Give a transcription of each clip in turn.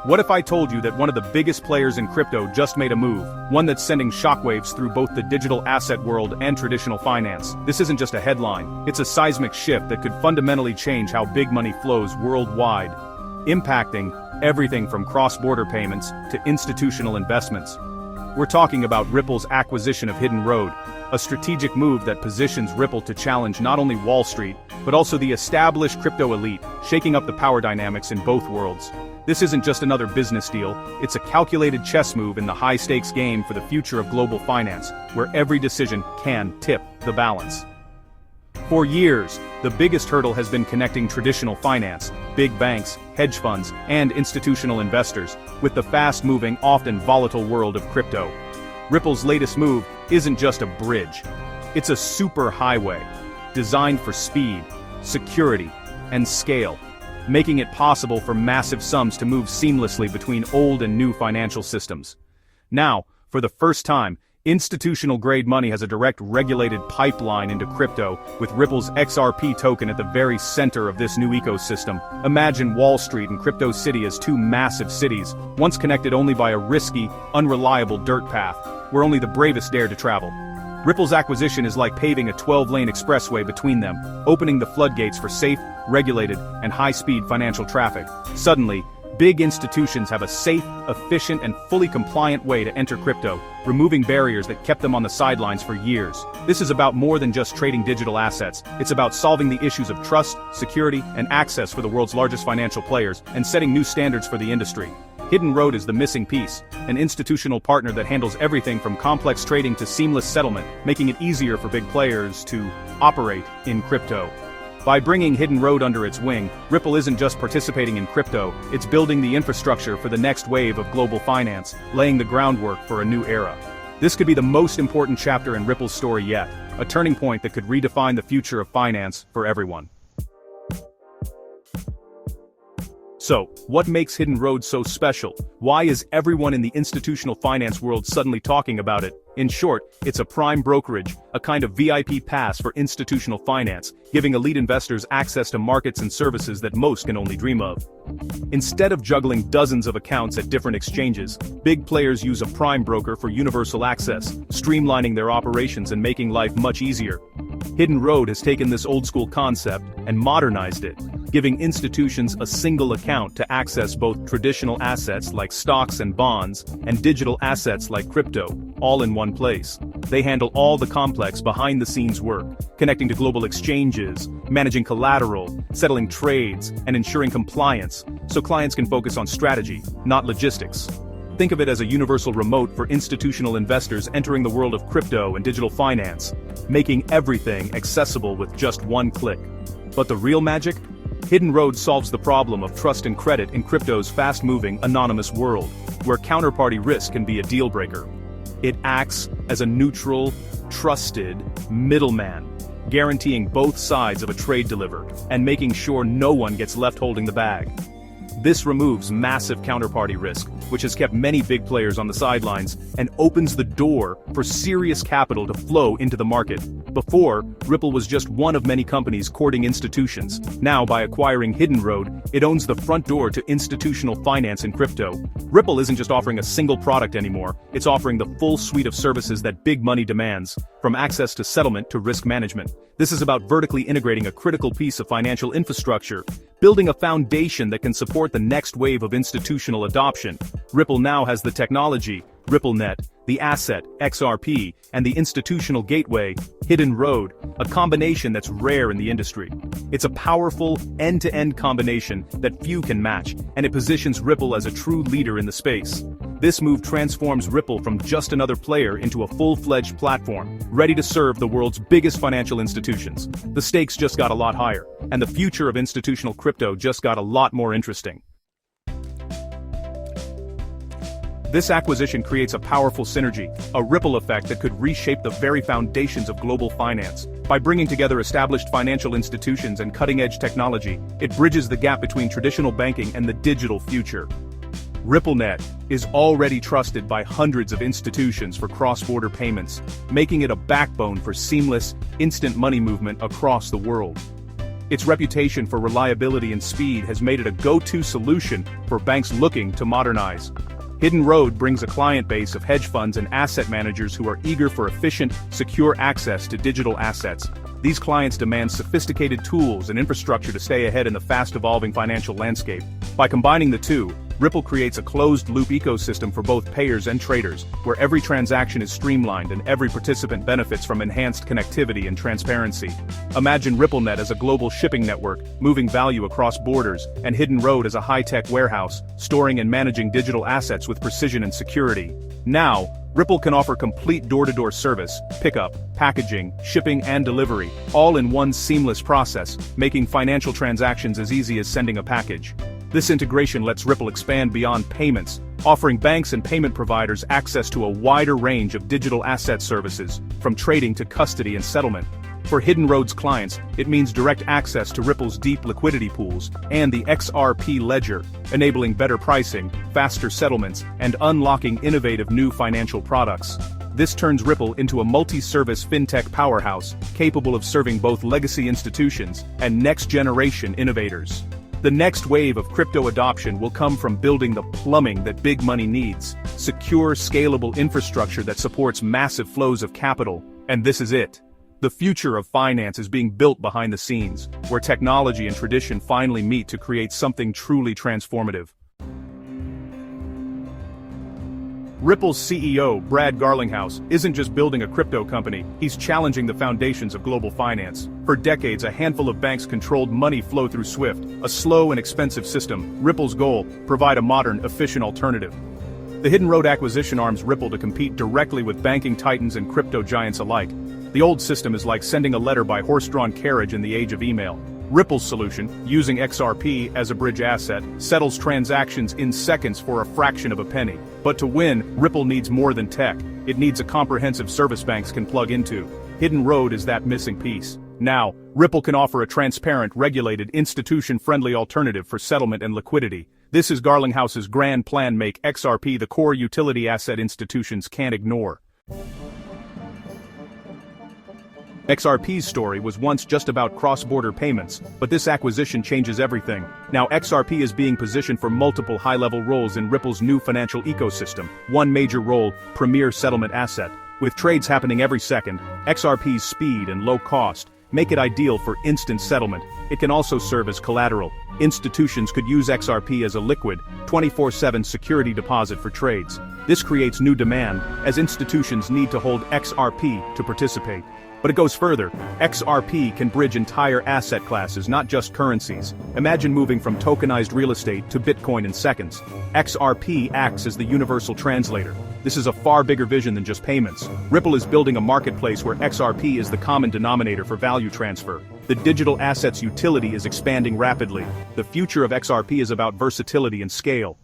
What if I told you that one of the biggest players in crypto just made a move, one that's sending shockwaves through both the digital asset world and traditional finance? This isn't just a headline, it's a seismic shift that could fundamentally change how big money flows worldwide, impacting everything from cross-border payments to institutional investments. We're talking about Ripple's acquisition of Hidden Road, a strategic move that positions Ripple to challenge not only Wall Street, but also the established crypto elite, shaking up the power dynamics in both worlds. This isn't just another business deal, it's a calculated chess move in the high-stakes game for the future of global finance, where every decision can tip the balance. For years, the biggest hurdle has been connecting traditional finance, big banks, hedge funds, and institutional investors, with the fast-moving, often volatile world of crypto. Ripple's latest move isn't just a bridge, it's a superhighway, designed for speed, security, and scale, making it possible for massive sums to move seamlessly between old and new financial systems. Now, for the first time, institutional-grade money has a direct regulated pipeline into crypto, with Ripple's XRP token at the very center of this new ecosystem. Imagine Wall Street and Crypto City as two massive cities, once connected only by a risky, unreliable dirt path, where only the bravest dare to travel. Ripple's acquisition is like paving a 12-lane expressway between them, opening the floodgates for safe, regulated, and high-speed financial traffic. Suddenly, big institutions have a safe, efficient, and fully compliant way to enter crypto, removing barriers that kept them on the sidelines for years. This is about more than just trading digital assets, it's about solving the issues of trust, security, and access for the world's largest financial players, and setting new standards for the industry. Hidden Road is the missing piece, an institutional partner that handles everything from complex trading to seamless settlement, making it easier for big players to operate in crypto. By bringing Hidden Road under its wing, Ripple isn't just participating in crypto, it's building the infrastructure for the next wave of global finance, laying the groundwork for a new era. This could be the most important chapter in Ripple's story yet, a turning point that could redefine the future of finance for everyone. So, what makes Hidden Road so special? Why is everyone in the institutional finance world suddenly talking about it? In short, it's a prime brokerage, a kind of VIP pass for institutional finance, giving elite investors access to markets and services that most can only dream of. Instead of juggling dozens of accounts at different exchanges, big players use a prime broker for universal access, streamlining their operations and making life much easier. Hidden Road has taken this old-school concept and modernized it, giving institutions a single account to access both traditional assets like stocks and bonds, and digital assets like crypto, all in one place. They handle all the complex behind-the-scenes work, connecting to global exchanges, managing collateral, settling trades, and ensuring compliance, so clients can focus on strategy, not logistics. Think of it as a universal remote for institutional investors entering the world of crypto and digital finance, making everything accessible with just one click. But the real magic? Hidden Road solves the problem of trust and credit in crypto's fast-moving, anonymous world, where counterparty risk can be a deal-breaker. It acts as a neutral, trusted middleman, guaranteeing both sides of a trade delivered, and making sure no one gets left holding the bag. This removes massive counterparty risk, which has kept many big players on the sidelines, and opens the door for serious capital to flow into the market. Before, Ripple was just one of many companies courting institutions. Now, by acquiring Hidden Road, it owns the front door to institutional finance in crypto. Ripple isn't just offering a single product anymore, it's offering the full suite of services that big money demands, from access to settlement to risk management. This is about vertically integrating a critical piece of financial infrastructure, building a foundation that can support the next wave of institutional adoption. Ripple now has the technology, RippleNet, the asset, XRP, and the institutional gateway, Hidden Road, a combination that's rare in the industry. It's a powerful, end-to-end combination that few can match, and it positions Ripple as a true leader in the space. This move transforms Ripple from just another player into a full-fledged platform, ready to serve the world's biggest financial institutions. The stakes just got a lot higher, and the future of institutional crypto just got a lot more interesting. This acquisition creates a powerful synergy, a ripple effect that could reshape the very foundations of global finance. By bringing together established financial institutions and cutting-edge technology, it bridges the gap between traditional banking and the digital future. RippleNet is already trusted by hundreds of institutions for cross-border payments, making it a backbone for seamless, instant money movement across the world. Its reputation for reliability and speed has made it a go-to solution for banks looking to modernize. Hidden Road brings a client base of hedge funds and asset managers who are eager for efficient, secure access to digital assets. These clients demand sophisticated tools and infrastructure to stay ahead in the fast-evolving financial landscape. By combining the two, Ripple creates a closed-loop ecosystem for both payers and traders, where every transaction is streamlined and every participant benefits from enhanced connectivity and transparency. Imagine RippleNet as a global shipping network, moving value across borders, and Hidden Road as a high-tech warehouse, storing and managing digital assets with precision and security. Now, Ripple can offer complete door-to-door service, pickup, packaging, shipping and delivery, all in one seamless process, making financial transactions as easy as sending a package. This integration lets Ripple expand beyond payments, offering banks and payment providers access to a wider range of digital asset services, from trading to custody and settlement. For Hidden Road's clients, it means direct access to Ripple's deep liquidity pools and the XRP Ledger, enabling better pricing, faster settlements, and unlocking innovative new financial products. This turns Ripple into a multi-service fintech powerhouse, capable of serving both legacy institutions and next-generation innovators. The next wave of crypto adoption will come from building the plumbing that big money needs, secure, scalable infrastructure that supports massive flows of capital, and this is it. The future of finance is being built behind the scenes, where technology and tradition finally meet to create something truly transformative. Ripple's CEO, Brad Garlinghouse, isn't just building a crypto company, he's challenging the foundations of global finance. For decades, a handful of banks controlled money flow through SWIFT, a slow and expensive system. Ripple's goal: provide a modern, efficient alternative. The Hidden Road acquisition arms Ripple to compete directly with banking titans and crypto giants alike. The old system is like sending a letter by horse-drawn carriage in the age of email. Ripple's solution, using XRP as a bridge asset, settles transactions in seconds for a fraction of a penny. But to win, Ripple needs more than tech. It needs a comprehensive service banks can plug into. Hidden Road is that missing piece. Now, Ripple can offer a transparent, regulated, institution-friendly alternative for settlement and liquidity. This is Garlinghouse's grand plan: make XRP the core utility asset institutions can't ignore. XRP's story was once just about cross-border payments, but this acquisition changes everything. Now XRP is being positioned for multiple high-level roles in Ripple's new financial ecosystem. One major role: premier settlement asset. With trades happening every second, XRP's speed and low cost make it ideal for instant settlement. It can also serve as collateral. Institutions could use XRP as a liquid, 24/7 security deposit for trades. This creates new demand, as institutions need to hold XRP to participate. But it goes further. XRP can bridge entire asset classes, not just currencies. Imagine moving from tokenized real estate to Bitcoin in seconds. XRP acts as the universal translator. This is a far bigger vision than just payments. Ripple is building a marketplace where XRP is the common denominator for value transfer. The digital assets utility is expanding rapidly. The future of XRP is about versatility and scale.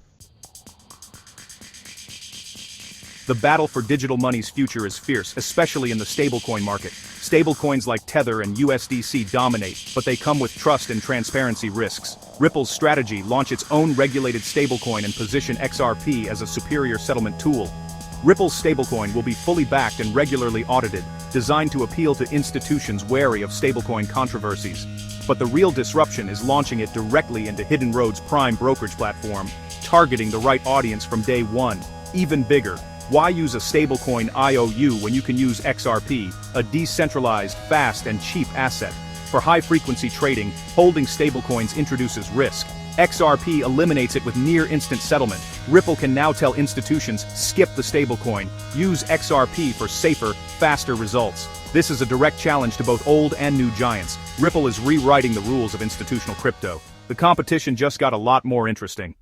The battle for digital money's future is fierce, especially in the stablecoin market. Stablecoins like Tether and USDC dominate, but they come with trust and transparency risks. Ripple's strategy: launch its own regulated stablecoin and position XRP as a superior settlement tool. Ripple's stablecoin will be fully backed and regularly audited, designed to appeal to institutions wary of stablecoin controversies. But the real disruption is launching it directly into Hidden Road's prime brokerage platform, targeting the right audience from day one. Even bigger: why use a stablecoin IOU when you can use XRP, a decentralized, fast and cheap asset? For high-frequency trading, holding stablecoins introduces risk. XRP eliminates it with near-instant settlement. Ripple can now tell institutions, skip the stablecoin, use XRP for safer, faster results. This is a direct challenge to both old and new giants. Ripple is rewriting the rules of institutional crypto. The competition just got a lot more interesting.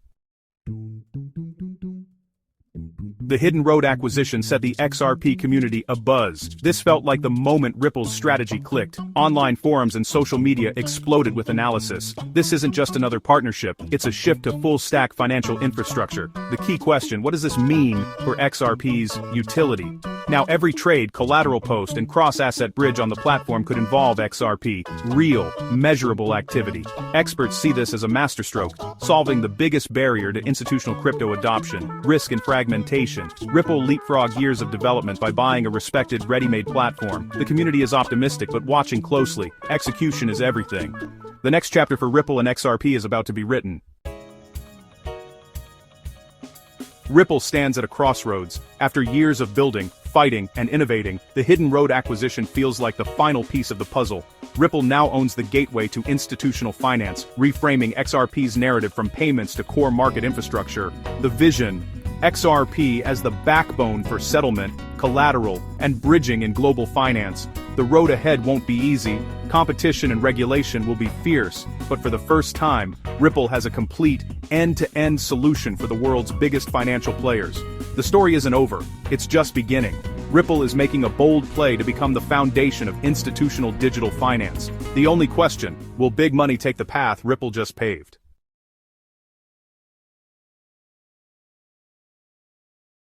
The Hidden Road acquisition set the XRP community abuzz. This felt like the moment Ripple's strategy clicked. Online forums and social media exploded with analysis. This isn't just another partnership, it's a shift to full-stack financial infrastructure. The key question: what does this mean for XRP's utility? Now every trade, collateral post, and cross-asset bridge on the platform could involve XRP. Real, measurable activity. Experts see this as a masterstroke, solving the biggest barrier to institutional crypto adoption: risk and fragmentation. Ripple leapfrogged years of development by buying a respected, ready-made platform. The community is optimistic but watching closely. Execution is everything. The next chapter for Ripple and XRP is about to be written. Ripple stands at a crossroads. After years of building, fighting, and innovating, the Hidden Road acquisition feels like the final piece of the puzzle. Ripple now owns the gateway to institutional finance, reframing XRP's narrative from payments to core market infrastructure. The vision: XRP as the backbone for settlement, collateral, and bridging in global finance. The road ahead won't be easy. Competition and regulation will be fierce, but for the first time, Ripple has a complete, end-to-end solution for the world's biggest financial players. The story isn't over, it's just beginning. Ripple is making a bold play to become the foundation of institutional digital finance. The only question: will big money take the path Ripple just paved?